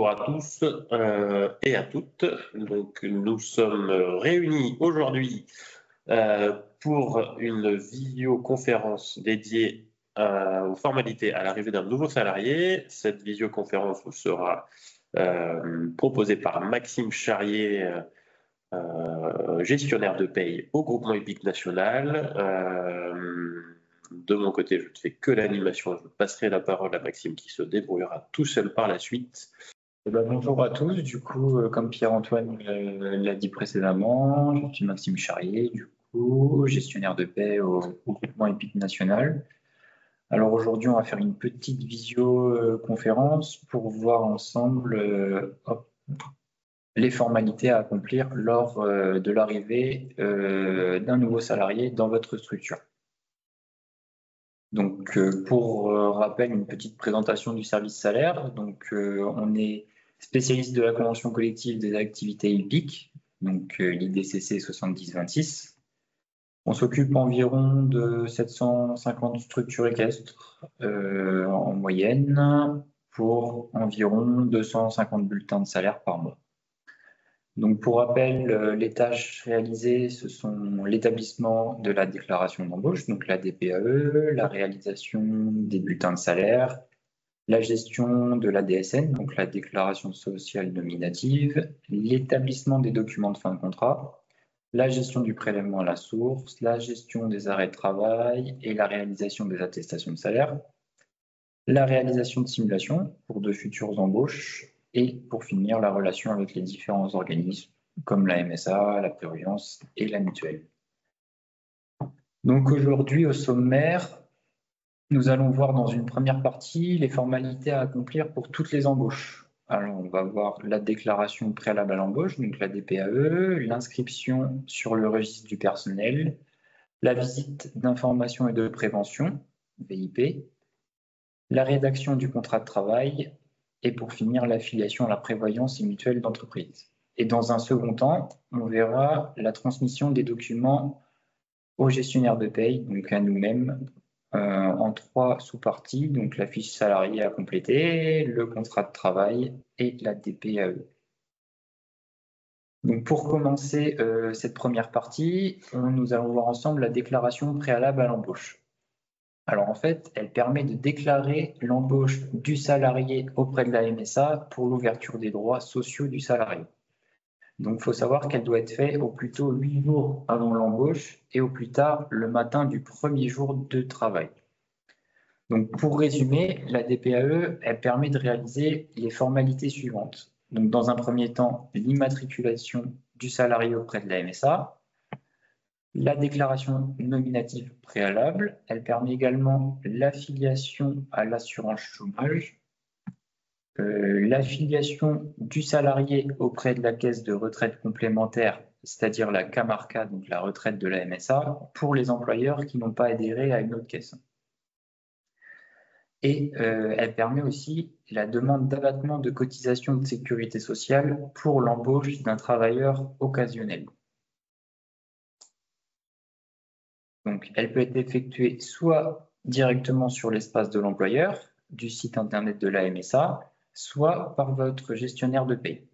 Bonjour à tous et à toutes. Donc, nous sommes réunis aujourd'hui pour une visioconférence dédiée aux formalités à l'arrivée d'un nouveau salarié. Cette visioconférence vous sera proposée par Maxime Charrier, gestionnaire de paye au groupement hippique national. De mon côté, je ne fais que l'animation. Je passerai la parole à Maxime qui se débrouillera tout seul par la suite. Bonjour à tous, du coup, comme Pierre-Antoine l'a dit précédemment, je suis Maxime Charrier, du coup, gestionnaire de paie au groupement hippique national. Alors aujourd'hui, on va faire une petite visioconférence pour voir ensemble les formalités à accomplir lors de l'arrivée d'un nouveau salarié dans votre structure. Donc, pour rappel, une petite présentation du service salaire. Donc, on est spécialiste de la convention collective des activités hippiques, donc l'IDCC 7026. On s'occupe environ de 750 structures équestres en moyenne pour environ 250 bulletins de salaire par mois. Donc, pour rappel, les tâches réalisées, ce sont l'établissement de la déclaration d'embauche, donc la DPAE, la réalisation des bulletins de salaire, la gestion de la DSN, donc la déclaration sociale nominative, l'établissement des documents de fin de contrat, la gestion du prélèvement à la source, la gestion des arrêts de travail et la réalisation des attestations de salaire, la réalisation de simulations pour de futures embauches, et pour finir, la relation avec les différents organismes comme la MSA, la prévoyance et la mutuelle. Donc aujourd'hui, au sommaire, nous allons voir dans une première partie les formalités à accomplir pour toutes les embauches. Alors, on va voir la déclaration préalable à l'embauche, donc la DPAE, l'inscription sur le registre du personnel, la visite d'information et de prévention, VIP, la rédaction du contrat de travail, et pour finir, l'affiliation à la prévoyance et mutuelle d'entreprise. Et dans un second temps, on verra la transmission des documents au gestionnaire de paye, donc à nous-mêmes, en 3 sous-parties, donc la fiche salariée à compléter, le contrat de travail et la DPAE. Donc pour commencer cette première partie, nous allons voir ensemble la déclaration préalable à l'embauche. Alors en fait, elle permet de déclarer l'embauche du salarié auprès de la MSA pour l'ouverture des droits sociaux du salarié. Donc il faut savoir qu'elle doit être faite au plus tôt 8 jours avant l'embauche et au plus tard le matin du premier jour de travail. Donc pour résumer, la DPAE, elle permet de réaliser les formalités suivantes. Donc dans un premier temps, l'immatriculation du salarié auprès de la MSA, la déclaration nominative préalable, elle permet également l'affiliation à l'assurance chômage, l'affiliation du salarié auprès de la caisse de retraite complémentaire, c'est-à-dire la Camarca, donc la retraite de la MSA, pour les employeurs qui n'ont pas adhéré à une autre caisse. Et elle permet aussi la demande d'abattement de cotisation de sécurité sociale pour l'embauche d'un travailleur occasionnel. Donc, elle peut être effectuée soit directement sur l'espace de l'employeur, du site internet de la MSA, soit par votre gestionnaire de paie.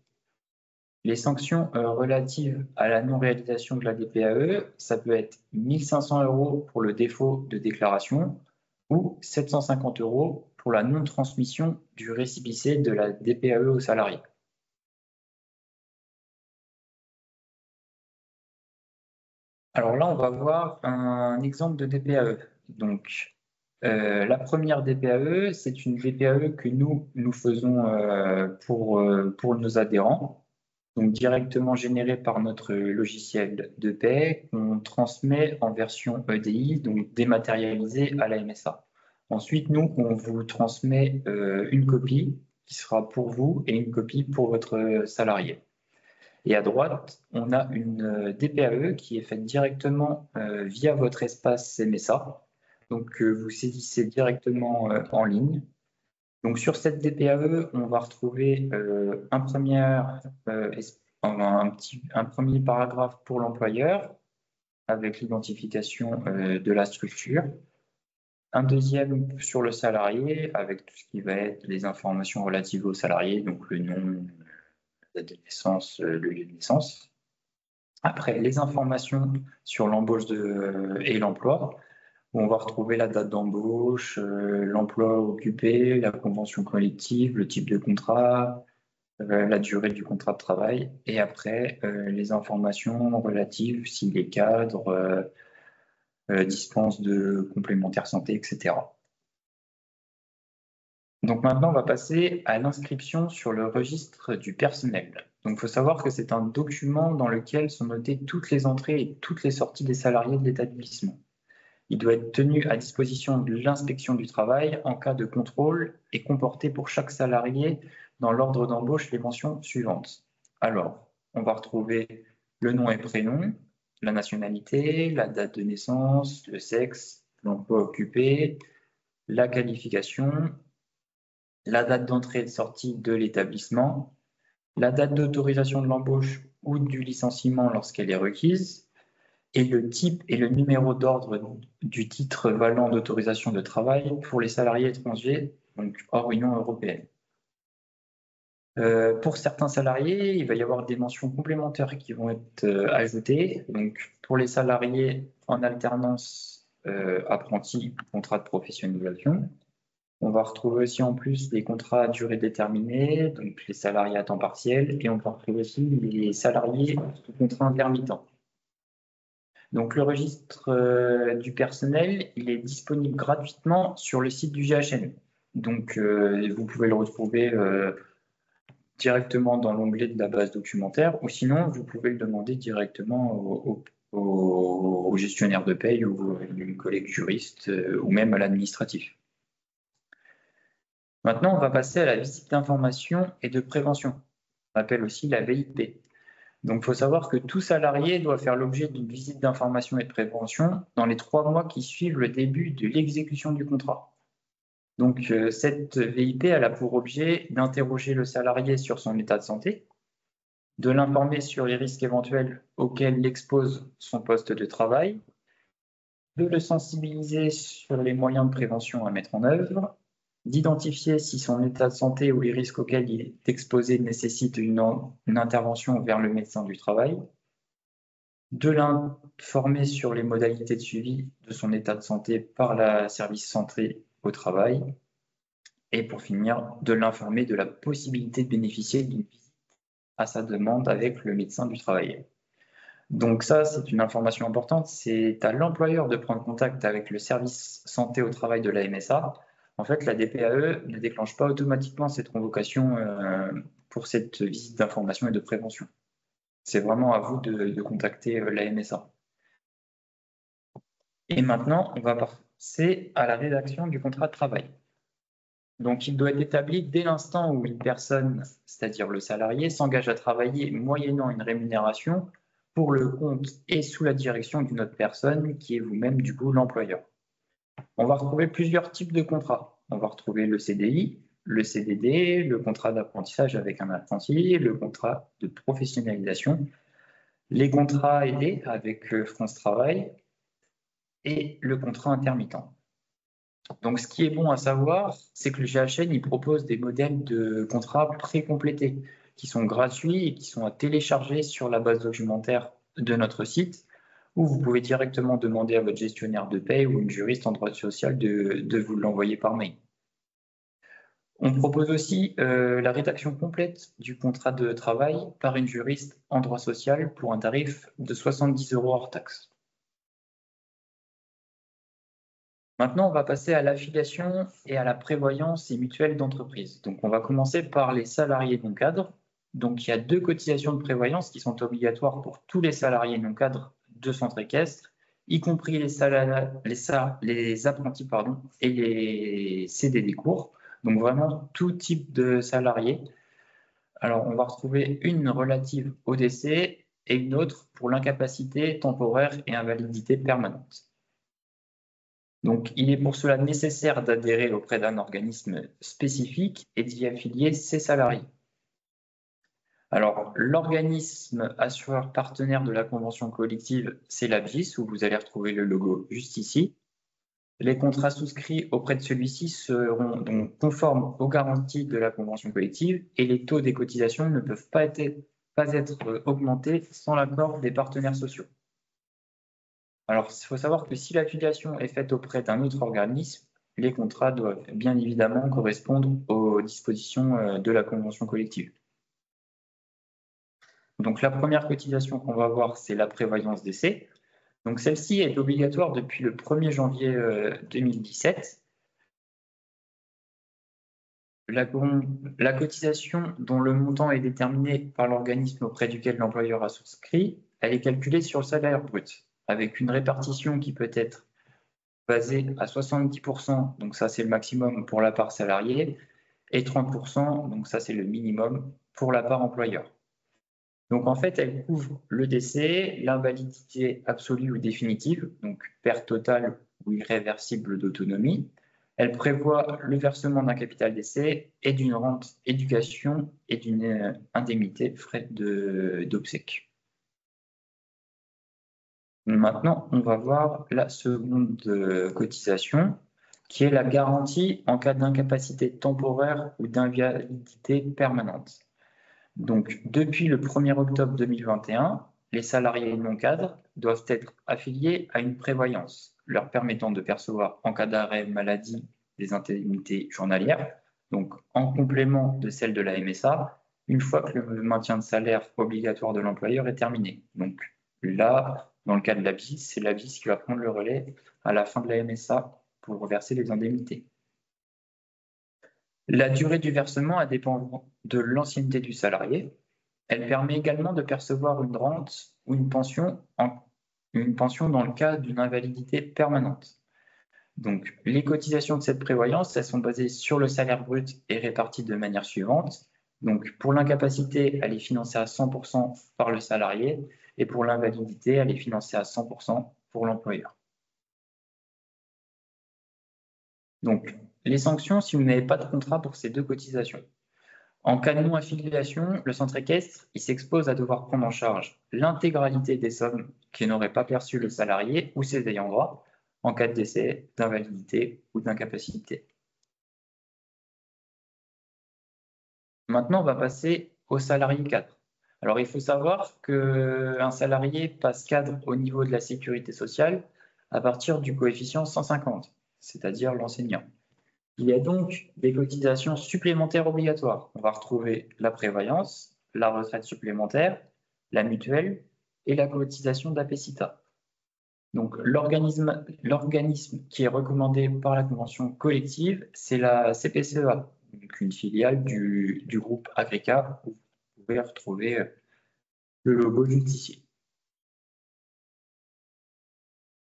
Les sanctions relatives à la non-réalisation de la DPAE, ça peut être 1 500 € pour le défaut de déclaration ou 750 € pour la non-transmission du récépissé de la DPAE au salarié. Alors là, on va voir un exemple de DPAE. Donc, la première DPAE, c'est une DPAE que nous faisons pour nos adhérents, donc directement générée par notre logiciel de paie qu'on transmet en version EDI, donc dématérialisée à la MSA. Ensuite, nous, on vous transmet une copie qui sera pour vous et une copie pour votre salarié. Et à droite, on a une DPAE qui est faite directement via votre espace MSA. Donc, vous saisissez directement en ligne. Donc, sur cette DPAE, on va retrouver un premier paragraphe pour l'employeur avec l'identification de la structure. Un deuxième sur le salarié, avec tout ce qui va être les informations relatives au salarié, donc le nom, la date de naissance, le lieu de naissance. Après, les informations sur l'embauche et l'emploi, où on va retrouver la date d'embauche, l'emploi occupé, la convention collective, le type de contrat, la durée du contrat de travail, et après, les informations relatives, s'il est cadre, dispense de complémentaires santé, etc. Donc maintenant, on va passer à l'inscription sur le registre du personnel. Donc il faut savoir que c'est un document dans lequel sont notées toutes les entrées et toutes les sorties des salariés de l'établissement. Il doit être tenu à disposition de l'inspection du travail en cas de contrôle et comporter pour chaque salarié dans l'ordre d'embauche les mentions suivantes. Alors, on va retrouver le nom et prénom, la nationalité, la date de naissance, le sexe, l'emploi occupé, la qualification, la date d'entrée et de sortie de l'établissement, la date d'autorisation de l'embauche ou du licenciement lorsqu'elle est requise, et le type et le numéro d'ordre du titre valant d'autorisation de travail pour les salariés étrangers, donc hors Union européenne. Pour certains salariés, il va y avoir des mentions complémentaires qui vont être ajoutées. Donc, pour les salariés en alternance apprentis, contrat de professionnalisation. On va retrouver aussi en plus les contrats à durée déterminée, donc les salariés à temps partiel, et on va retrouver aussi les salariés sous contrat intermittent. Donc le registre du personnel, il est disponible gratuitement sur le site du GHN. Donc vous pouvez le retrouver directement dans l'onglet de la base documentaire, ou sinon vous pouvez le demander directement au gestionnaire de paye ou à une collègue juriste ou même à l'administratif. Maintenant, on va passer à la visite d'information et de prévention. On appelle aussi la VIP. Donc, il faut savoir que tout salarié doit faire l'objet d'une visite d'information et de prévention dans les 3 mois qui suivent le début de l'exécution du contrat. Donc, cette VIP, elle a pour objet d'interroger le salarié sur son état de santé, de l'informer sur les risques éventuels auxquels l'expose son poste de travail, de le sensibiliser sur les moyens de prévention à mettre en œuvre, d'identifier si son état de santé ou les risques auxquels il est exposé nécessitent une intervention vers le médecin du travail, de l'informer sur les modalités de suivi de son état de santé par la service santé au travail, et pour finir, de l'informer de la possibilité de bénéficier d'une visite à sa demande avec le médecin du travail. Donc ça, c'est une information importante, c'est à l'employeur de prendre contact avec le service santé au travail de la MSA. En fait, la DPAE ne déclenche pas automatiquement cette convocation pour cette visite d'information et de prévention. C'est vraiment à vous de contacter la MSA. Et maintenant, on va passer à la rédaction du contrat de travail. Donc, il doit être établi dès l'instant où une personne, c'est-à-dire le salarié, s'engage à travailler moyennant une rémunération pour le compte et sous la direction d'une autre personne qui est vous-même, du coup, l'employeur. On va retrouver plusieurs types de contrats. On va retrouver le CDI, le CDD, le contrat d'apprentissage avec un apprenti, le contrat de professionnalisation, les contrats aidés avec France Travail et le contrat intermittent. Donc, ce qui est bon à savoir, c'est que le GHN il propose des modèles de contrats pré-complétés qui sont gratuits et qui sont à télécharger sur la base documentaire de notre site, où vous pouvez directement demander à votre gestionnaire de paie ou une juriste en droit social de vous l'envoyer par mail. On propose aussi la rédaction complète du contrat de travail par une juriste en droit social pour un tarif de 70 € hors taxe. Maintenant, on va passer à l'affiliation et à la prévoyance et mutuelle d'entreprise. Donc, on va commencer par les salariés non cadres. Donc, il y a 2 cotisations de prévoyance qui sont obligatoires pour tous les salariés non cadres de centre équestre, y compris les apprentis et les CDD courts. Donc, vraiment tout type de salariés. Alors, on va retrouver une relative au décès et une autre pour l'incapacité temporaire et invalidité permanente. Donc, il est pour cela nécessaire d'adhérer auprès d'un organisme spécifique et d'y affilier ses salariés. Alors, l'organisme assureur partenaire de la convention collective, c'est l'ABGIS, où vous allez retrouver le logo juste ici. Les contrats souscrits auprès de celui-ci seront donc conformes aux garanties de la convention collective et les taux des cotisations ne peuvent pas être augmentés sans l'accord des partenaires sociaux. Alors, il faut savoir que si l'affiliation est faite auprès d'un autre organisme, les contrats doivent bien évidemment correspondre aux dispositions de la convention collective. Donc, la première cotisation qu'on va voir, c'est la prévoyance décès. Donc, celle-ci est obligatoire depuis le 1er janvier 2017. La cotisation dont le montant est déterminé par l'organisme auprès duquel l'employeur a souscrit, elle est calculée sur le salaire brut, avec une répartition qui peut être basée à 70%, donc ça c'est le maximum pour la part salariée, et 30%, donc ça c'est le minimum pour la part employeur. Donc en fait, elle couvre le décès, l'invalidité absolue ou définitive, donc perte totale ou irréversible d'autonomie. Elle prévoit le versement d'un capital décès et d'une rente éducation et d'une indemnité frais d'obsèques. Maintenant, on va voir la seconde cotisation, qui est la garantie en cas d'incapacité temporaire ou d'invalidité permanente. Donc, depuis le 1er octobre 2021, les salariés non cadres doivent être affiliés à une prévoyance, leur permettant de percevoir en cas d'arrêt maladie des indemnités journalières, donc en complément de celle de la MSA, une fois que le maintien de salaire obligatoire de l'employeur est terminé. Donc là, dans le cas de la BIS, c'est la BIS qui va prendre le relais à la fin de la MSA pour verser les indemnités. La durée du versement dépend de l'ancienneté du salarié. Elle permet également de percevoir une rente ou une pension dans le cas d'une invalidité permanente. Donc, les cotisations de cette prévoyance, elles sont basées sur le salaire brut et réparties de manière suivante. Donc, pour l'incapacité, elle est financée à 100% par le salarié et pour l'invalidité, elle est financée à 100% pour l'employeur. Donc, les sanctions si vous n'avez pas de contrat pour ces deux cotisations. En cas de non-affiliation, le centre équestre s'expose à devoir prendre en charge l'intégralité des sommes que n'aurait pas perçues le salarié ou ses ayants droit en cas de décès, d'invalidité ou d'incapacité. Maintenant, on va passer au salarié cadre. Alors, il faut savoir qu'un salarié passe cadre au niveau de la sécurité sociale à partir du coefficient 150, c'est-à-dire l'enseignant. Il y a donc des cotisations supplémentaires obligatoires. On va retrouver la prévoyance, la retraite supplémentaire, la mutuelle et la cotisation d'APCITA. Donc l'organisme qui est recommandé par la convention collective, c'est la CPCEA, donc une filiale du groupe Agrica, où vous pouvez retrouver le logo juste ici.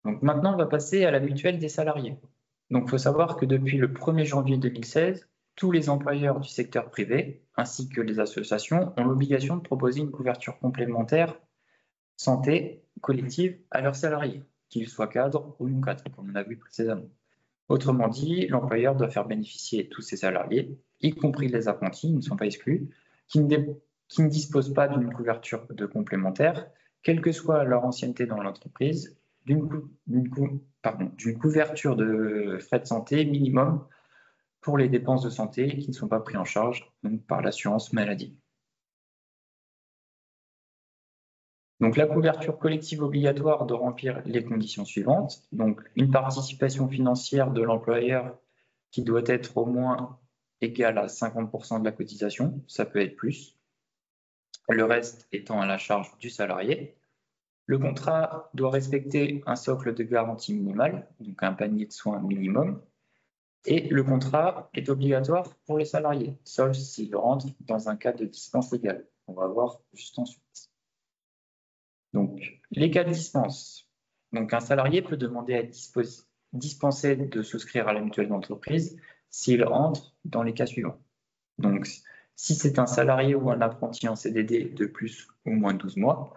Donc maintenant, on va passer à la mutuelle des salariés. Donc, il faut savoir que depuis le 1er janvier 2016, tous les employeurs du secteur privé, ainsi que les associations, ont l'obligation de proposer une couverture complémentaire santé collective à leurs salariés, qu'ils soient cadres ou non cadres, comme on a vu précédemment. Autrement dit, l'employeur doit faire bénéficier tous ses salariés, y compris les apprentis, ils ne sont pas exclus, qui ne disposent pas d'une couverture de complémentaire, quelle que soit leur ancienneté dans l'entreprise, d'une couverture de frais de santé minimum pour les dépenses de santé qui ne sont pas prises en charge donc, par l'assurance maladie. Donc la couverture collective obligatoire doit remplir les conditions suivantes. Donc une participation financière de l'employeur qui doit être au moins égale à 50% de la cotisation, ça peut être plus. Le reste étant à la charge du salarié. Le contrat doit respecter un socle de garantie minimale, donc un panier de soins minimum, et le contrat est obligatoire pour les salariés, sauf s'ils rentrent dans un cas de dispense légale. On va voir juste ensuite. Donc, les cas de dispense. Donc, un salarié peut demander à être dispensé de souscrire à la mutuelle d'entreprise s'il entre dans les cas suivants. Donc, si c'est un salarié ou un apprenti en CDD de plus ou moins 12 mois,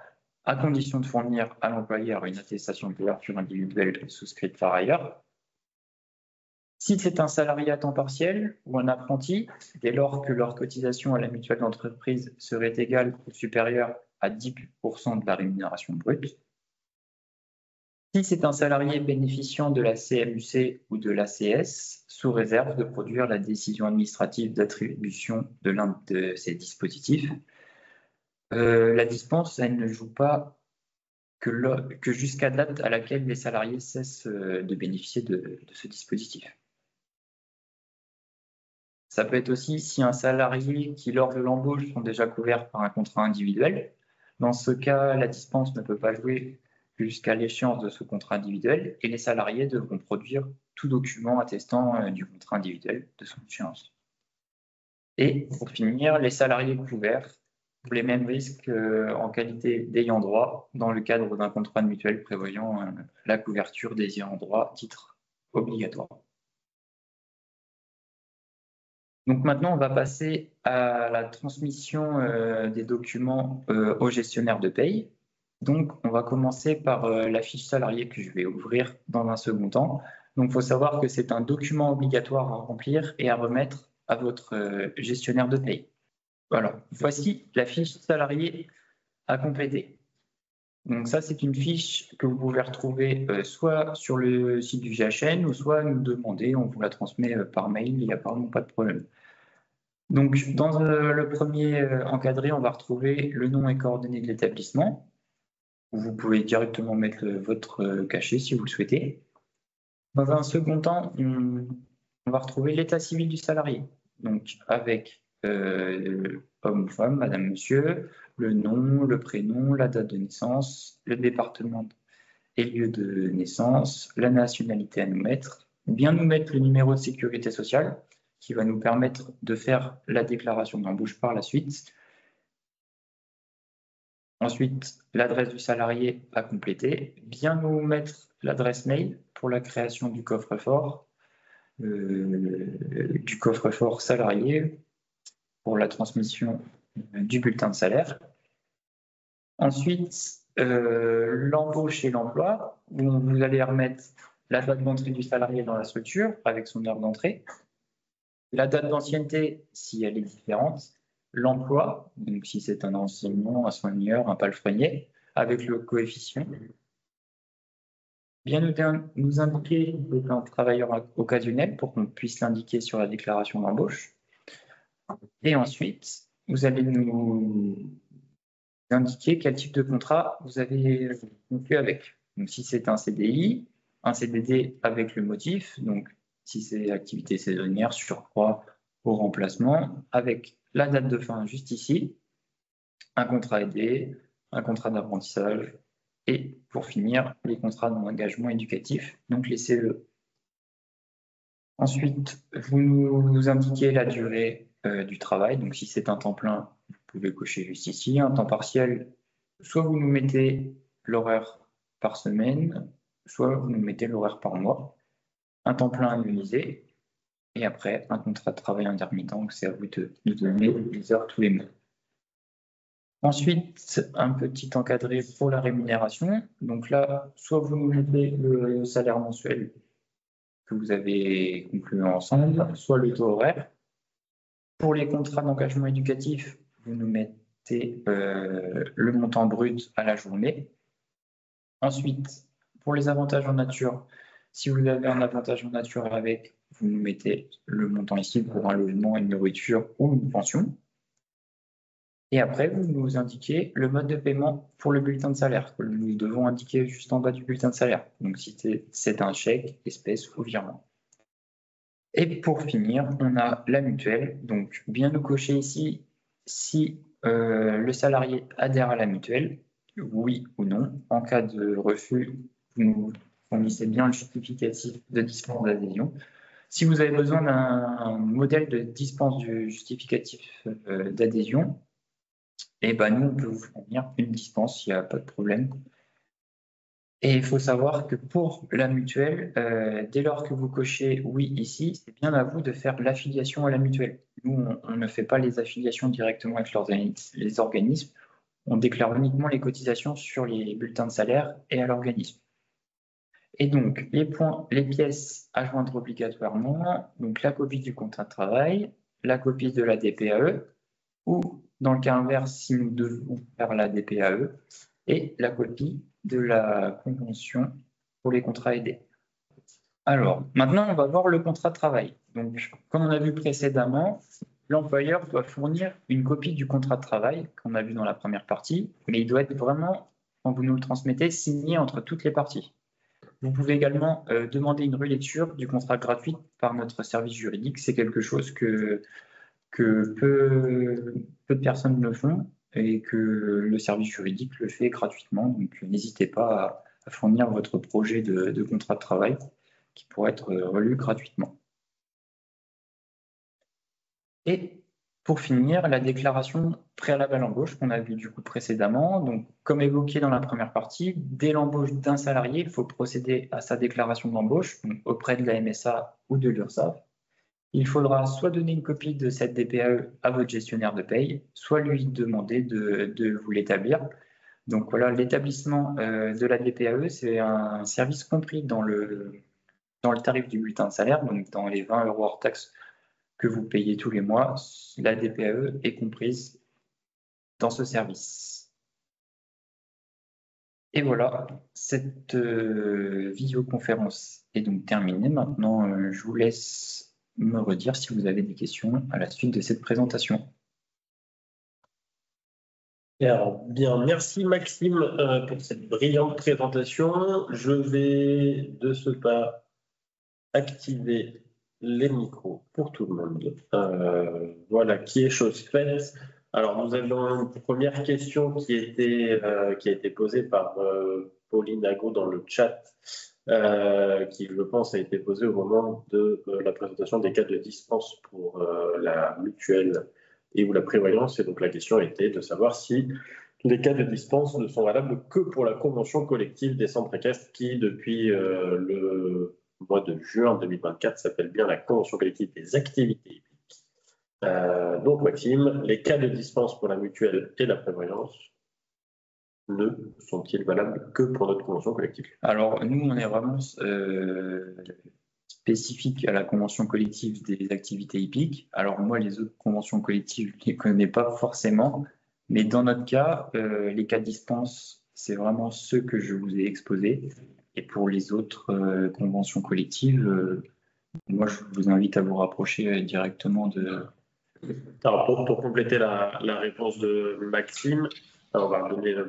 à condition de fournir à l'employeur une attestation de couverture individuelle souscrite par ailleurs. Si c'est un salarié à temps partiel ou un apprenti, dès lors que leur cotisation à la mutuelle d'entreprise serait égale ou supérieure à 10% de la rémunération brute. Si c'est un salarié bénéficiant de la CMU-C ou de l'ACS, sous réserve de produire la décision administrative d'attribution de l'un de ces dispositifs, la dispense, elle ne joue pas que jusqu'à date à laquelle les salariés cessent de bénéficier de ce dispositif. Ça peut être aussi si un salarié qui, lors de l'embauche, sont déjà couverts par un contrat individuel. Dans ce cas, la dispense ne peut pas jouer jusqu'à l'échéance de ce contrat individuel et les salariés devront produire tout document attestant du contrat individuel de son échéance. Et pour finir, les salariés couverts pour les mêmes risques en qualité d'ayant droit dans le cadre d'un contrat mutuel prévoyant la couverture des ayants droit titre obligatoire. Donc maintenant, on va passer à la transmission des documents au gestionnaire de paye. Donc, on va commencer par la fiche salarié que je vais ouvrir dans un second temps. Donc, il faut savoir que c'est un document obligatoire à remplir et à remettre à votre gestionnaire de paye. Voilà, voici la fiche salarié à compléter. Donc ça, c'est une fiche que vous pouvez retrouver soit sur le site du GHN ou soit nous demander, on vous la transmet par mail, il n'y a apparemment pas de problème. Donc, dans le premier encadré, on va retrouver le nom et coordonnées de l'établissement. Vous pouvez directement mettre votre cachet si vous le souhaitez. Dans un second temps, on va retrouver l'état civil du salarié. Donc, avec homme ou femme, madame, monsieur, le nom, le prénom, la date de naissance, le département et lieu de naissance, la nationalité à nous mettre, bien nous mettre le numéro de sécurité sociale qui va nous permettre de faire la déclaration d'embauche par la suite. Ensuite, l'adresse du salarié à compléter, bien nous mettre l'adresse mail pour la création du coffre-fort salarié pour la transmission du bulletin de salaire. Ensuite, l'embauche et l'emploi, où vous allez remettre la date d'entrée du salarié dans la structure avec son heure d'entrée, la date d'ancienneté si elle est différente, l'emploi, donc si c'est un enseignant, un soigneur, un palefrenier, avec le coefficient. Bien nous indiquer un travailleur occasionnel pour qu'on puisse l'indiquer sur la déclaration d'embauche. Et ensuite, vous allez nous indiquer quel type de contrat vous avez conclu avec. Donc si c'est un CDI, un CDD avec le motif, donc si c'est activité saisonnière, surcroît au remplacement, avec la date de fin juste ici, un contrat aidé, un contrat d'apprentissage, et pour finir, les contrats d'engagement éducatif, donc les CE. Ensuite, vous nous indiquez la durée du travail, donc si c'est un temps plein, vous pouvez cocher juste ici, un temps partiel, soit vous nous mettez l'horaire par semaine, soit vous nous mettez l'horaire par mois, un temps plein annualisé, et après, un contrat de travail intermittent, donc c'est à vous de nous donner des heures tous les mois. Ensuite, un petit encadré pour la rémunération. Donc là, soit vous nous mettez le salaire mensuel que vous avez conclu ensemble, soit le taux horaire. Pour les contrats d'engagement éducatif, vous nous mettez le montant brut à la journée. Ensuite, pour les avantages en nature, si vous avez un avantage en nature avec, vous nous mettez le montant ici pour un logement, une nourriture ou une pension. Et après, vous nous indiquez le mode de paiement pour le bulletin de salaire, que nous devons indiquer juste en bas du bulletin de salaire. Donc, si c'est un chèque, espèce ou virement. Et pour finir, on a la mutuelle. Donc, bien nous cocher ici si le salarié adhère à la mutuelle, oui ou non. En cas de refus, vous nous fournissez bien le justificatif de dispense d'adhésion. Si vous avez besoin d'un modèle de dispense du justificatif d'adhésion, et ben nous, on peut vous fournir une dispense, il n'y a pas de problème. Et il faut savoir que pour la mutuelle, dès lors que vous cochez oui ici, c'est bien à vous de faire l'affiliation à la mutuelle. Nous, on ne fait pas les affiliations directement avec les organismes, on déclare uniquement les cotisations sur les bulletins de salaire et à l'organisme. Et donc, les pièces à joindre obligatoirement, donc la copie du contrat de travail, la copie de la DPAE, ou dans le cas inverse, si nous devons faire la DPAE, et la copie de la convention pour les contrats aidés. Alors, maintenant, on va voir le contrat de travail. Donc, comme on a vu précédemment, l'employeur doit fournir une copie du contrat de travail qu'on a vu dans la première partie, mais il doit être vraiment, quand vous nous le transmettez, signé entre toutes les parties. Vous pouvez également demander une relecture du contrat gratuite par notre service juridique. C'est quelque chose que peu de personnes le font et que le service juridique le fait gratuitement. Donc, n'hésitez pas à fournir votre projet de contrat de travail qui pourrait être relu gratuitement. Et pour finir, la déclaration préalable à l'embauche qu'on a vu du coup précédemment. Donc, comme évoqué dans la première partie, dès l'embauche d'un salarié, il faut procéder à sa déclaration d'embauche auprès de la MSA ou de l'URSSAF. Il faudra soit donner une copie de cette DPAE à votre gestionnaire de paye, soit lui demander de vous l'établir. Donc voilà, l'établissement de la DPAE, c'est un service compris dans le tarif du bulletin de salaire, donc dans les 20 € hors taxe que vous payez tous les mois, la DPAE est comprise dans ce service. Et voilà, cette visioconférence est donc terminée. Maintenant, je vous laisse me redire si vous avez des questions à la suite de cette présentation. Alors, bien, merci Maxime pour cette brillante présentation. Je vais de ce pas activer les micros pour tout le monde. Voilà, qui est chose faite. Alors, nous avions une première question qui a été posée par Pauline Ago dans le chat, qui, je pense, a été posée au moment de la présentation des cas de dispense pour la mutuelle et ou la prévoyance. Et donc, la question était de savoir si les cas de dispense ne sont valables que pour la convention collective des centres équestres qui, depuis le mois de juin 2024, s'appelle bien la convention collective des activités hippiques. Donc, Maxime, les cas de dispense pour la mutuelle et la prévoyance ne sont-ils valables que pour notre convention collective? Alors, nous, on est vraiment spécifique à la convention collective des activités hippiques. Alors, moi, les autres conventions collectives, je ne les connais pas forcément, mais dans notre cas, les cas de dispense, c'est vraiment ceux que je vous ai exposés. Et pour les autres conventions collectives, moi, je vous invite à vous rapprocher directement de... Alors, pour compléter la réponse de Maxime, on va donner la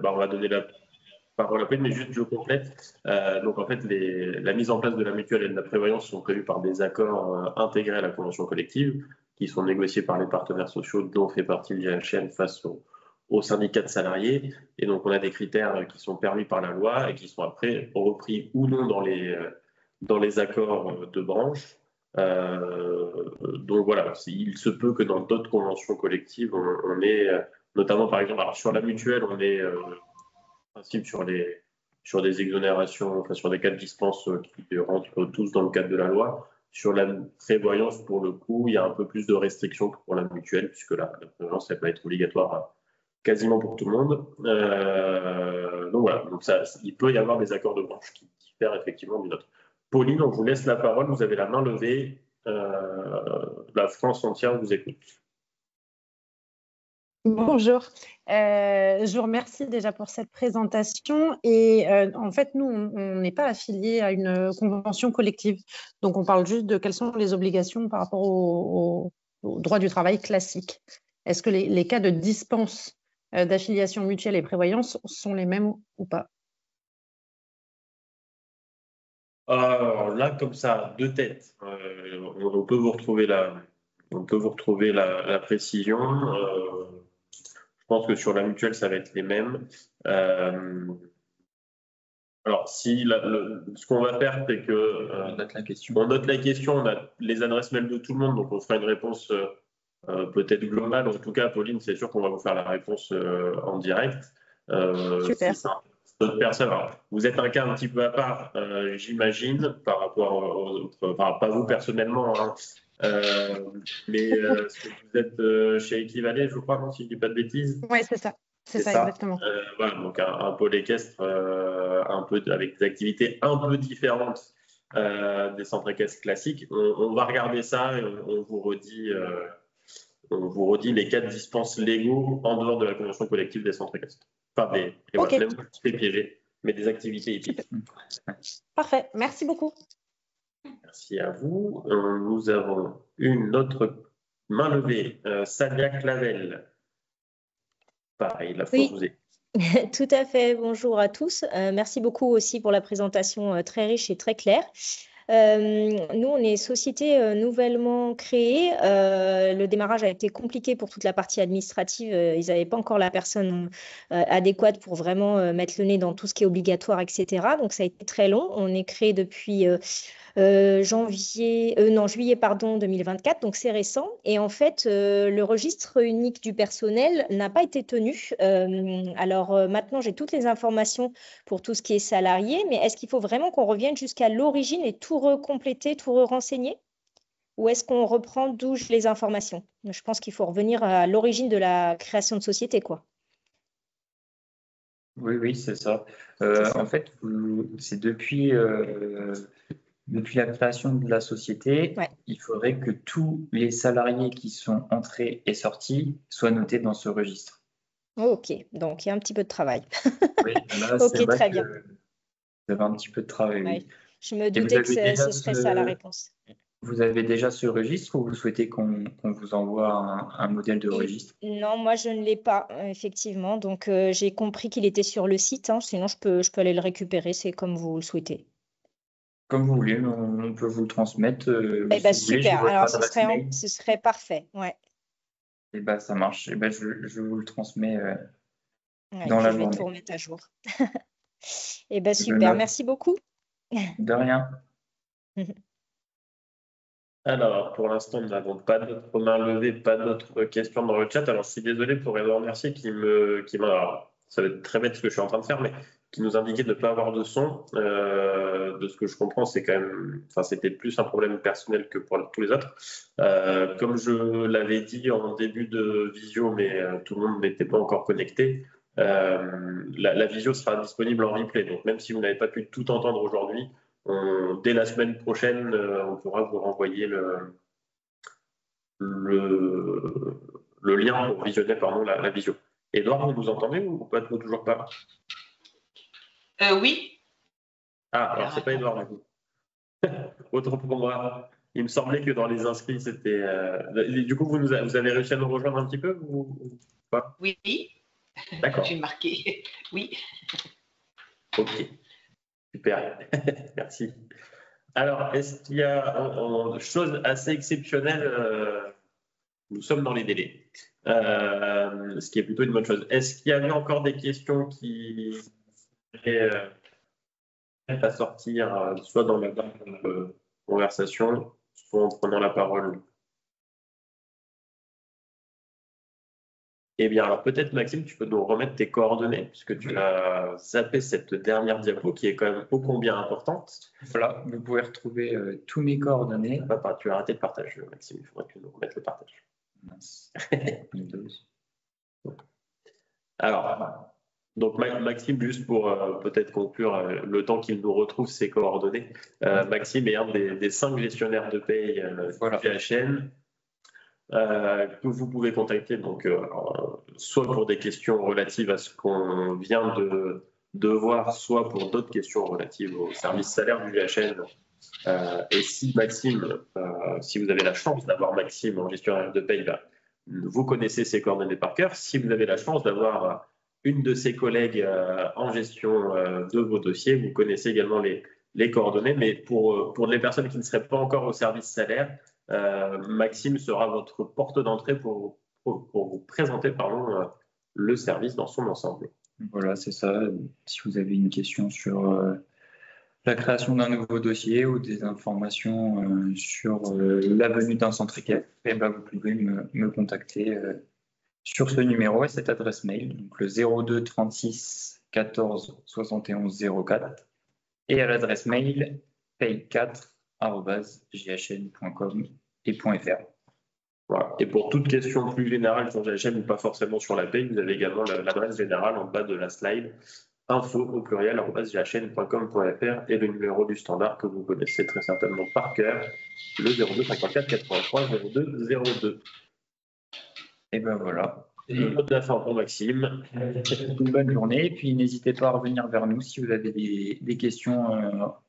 parole à Pauline, mais juste je complète. Donc, en fait, la mise en place de la mutuelle et de la prévoyance sont prévues par des accords intégrés à la convention collective qui sont négociés par les partenaires sociaux dont fait partie l'IHN face aux syndicats de salariés. Et donc, on a des critères qui sont permis par la loi et qui sont après repris ou non dans les accords de branche. Donc voilà, il se peut que dans d'autres conventions collectives, on ait, notamment par exemple, alors sur la mutuelle, on est principe sur des exonérations, enfin sur des cas de dispense qui rentrent tous dans le cadre de la loi. Sur la prévoyance, pour le coup, il y a un peu plus de restrictions que pour la mutuelle, puisque la prévoyance, elle va être obligatoire quasiment pour tout le monde. Donc voilà, donc il peut y avoir des accords de branche qui diffèrent effectivement du nôtre. Pauline, on vous laisse la parole, vous avez la main levée. La France entière vous écoute. Bonjour, je vous remercie déjà pour cette présentation et en fait nous on n'est pas affilié à une convention collective, donc on parle juste de quelles sont les obligations par rapport au droit du travail classique. Est-ce que les cas de dispense d'affiliation mutuelle et prévoyance sont les mêmes ou pas? Alors là, comme ça, de tête, on peut vous retrouver la précision. Je pense que sur la mutuelle, ça va être les mêmes. Alors, ce qu'on va faire, c'est que On note la question. On note la question, on a les adresses mail de tout le monde, donc on fera une réponse peut-être globale. En tout cas, Pauline, c'est sûr qu'on va vous faire la réponse en direct. Super. Si d'autres personnes. Alors, vous êtes un cas un petit peu à part, j'imagine, par rapport aux autres, pas vous personnellement, hein, mais vous êtes chez Equivalé, je crois, non, si je ne dis pas de bêtises. Oui, c'est ça. C'est ça, exactement. Voilà, donc un pôle équestre un peu avec des activités un peu différentes des centres équestres classiques. On va regarder ça et on vous redit les cas de dispense légaux en dehors de la convention collective des centres équestres. Enfin, des piégés. mais des activités hippiques. Parfait, merci beaucoup. Merci à vous. Nous avons une autre main levée, Salia Clavel. Pareil, la fois Oui. vous êtes. Tout à fait. Bonjour à tous. Merci beaucoup aussi pour la présentation très riche et très claire. Nous, on est société nouvellement créée. Le démarrage a été compliqué pour toute la partie administrative. Ils n'avaient pas encore la personne adéquate pour vraiment mettre le nez dans tout ce qui est obligatoire, etc. Donc, ça a été très long. On est créé depuis juillet pardon, 2024, donc c'est récent. Et en fait, le registre unique du personnel n'a pas été tenu. Alors maintenant, j'ai toutes les informations pour tout ce qui est salarié, mais est-ce qu'il faut vraiment qu'on revienne jusqu'à l'origine et tout recompléter, tout renseigner? Ou est-ce qu'on reprend d'où les informations? Je pense qu'il faut revenir à l'origine de la création de société, quoi. Oui, c'est ça. En fait, c'est depuis la création de la société, Ouais. il faudrait que tous les salariés qui sont entrés et sortis soient notés dans ce registre. Ok, donc il y a un petit peu de travail. Oui, là, Ok, c'est vrai très que bien. vous avez un petit peu de travail. Ouais. Oui. Je me Et vous doutais que avez déjà ce serait ça la réponse. Vous avez déjà ce registre ou vous souhaitez qu'on vous envoie un modèle de registre? Non, moi je ne l'ai pas, effectivement. Donc j'ai compris qu'il était sur le site, hein. Sinon je peux aller le récupérer, c'est comme vous le souhaitez. Comme vous voulez, on peut vous le transmettre. Eh ben, Si vous voulez, j'ai super, votre alors adresse mail. ce serait parfait. Ouais. Et ben, ça marche. Et ben, je vous le transmets Ouais, dans puis la je vais journée. tout remettre à jour. Eh ben, Je super, note. merci beaucoup. De rien. Alors, pour l'instant, nous n'avons pas d'autres mains levées, pas d'autres questions dans le chat. Alors, je suis désolé pour Edouard Mercier qui m'a. Alors, ça va être très bête ce que je suis en train de faire, mais qui nous indiquait de ne pas avoir de son. De ce que je comprends, c'est quand même. Enfin, c'était plus un problème personnel que pour tous les autres. Comme je l'avais dit en début de visio, mais tout le monde n'était pas encore connecté. La visio sera disponible en replay. Donc, même si vous n'avez pas pu tout entendre aujourd'hui, dès la semaine prochaine, on pourra vous renvoyer le lien pour visionner la visio. Edouard, vous nous entendez ou pas, toujours pas? Oui. Ah, alors c'est pas Edouard du coup. Autre pour moi. Il me semblait que dans les inscrits, c'était. Du coup, vous avez réussi à nous rejoindre un petit peu ou pas? Oui. D'accord. J'ai marqué. Oui. Ok. Super. Merci. Alors, est-ce qu'il y a chose assez exceptionnelle? Nous sommes dans les délais, ce qui est plutôt une bonne chose. Est-ce qu'il y avait encore des questions qui seraient à sortir, soit dans la conversation, soit en prenant la parole? Eh bien, alors peut-être Maxime, tu peux nous remettre tes coordonnées, puisque tu as zappé cette dernière diapo qui est quand même ô combien importante. Voilà, vous pouvez retrouver tous mes coordonnées. Tu as arrêté le partage, Maxime, il faudrait que tu nous remettes le partage. Mince. Alors, donc Maxime, juste pour peut-être conclure, le temps qu'il nous retrouve ses coordonnées, Maxime est un des 5 gestionnaires de paye du GHN que vous pouvez contacter donc, soit pour des questions relatives à ce qu'on vient de voir, soit pour d'autres questions relatives au service salaire du GHN. Et si Maxime, si vous avez la chance d'avoir Maxime en gestionnaire de paye, vous connaissez ses coordonnées par cœur. Si vous avez la chance d'avoir une de ses collègues en gestion de vos dossiers, vous connaissez également les coordonnées. Mais pour les personnes qui ne seraient pas encore au service salaire, Maxime sera votre porte d'entrée pour vous présenter le service dans son ensemble. Voilà, c'est ça. Si vous avez une question sur la création d'un nouveau dossier ou des informations sur la venue d'un centre ECAF, eh ben, vous pouvez me contacter sur ce numéro et cette adresse mail, donc le 02 36 14 71 04, et à l'adresse mail paye4@jhn.com et .fr. Voilà. Et pour toute question plus générale sur GHN ou pas forcément sur la paye, vous avez également l'adresse générale en bas de la slide, info@jhn.com.fr, et le numéro du standard que vous connaissez très certainement par cœur, le 02 54 83 02 02. Et ben voilà. Une note de la fin pour Maxime. Une bonne journée. Et puis, n'hésitez pas à revenir vers nous si vous avez des questions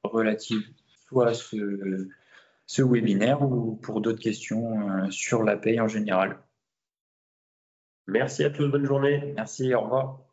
relatives soit à ce webinaire ou pour d'autres questions sur la paye en général. Merci à tous, bonne journée. Merci, au revoir.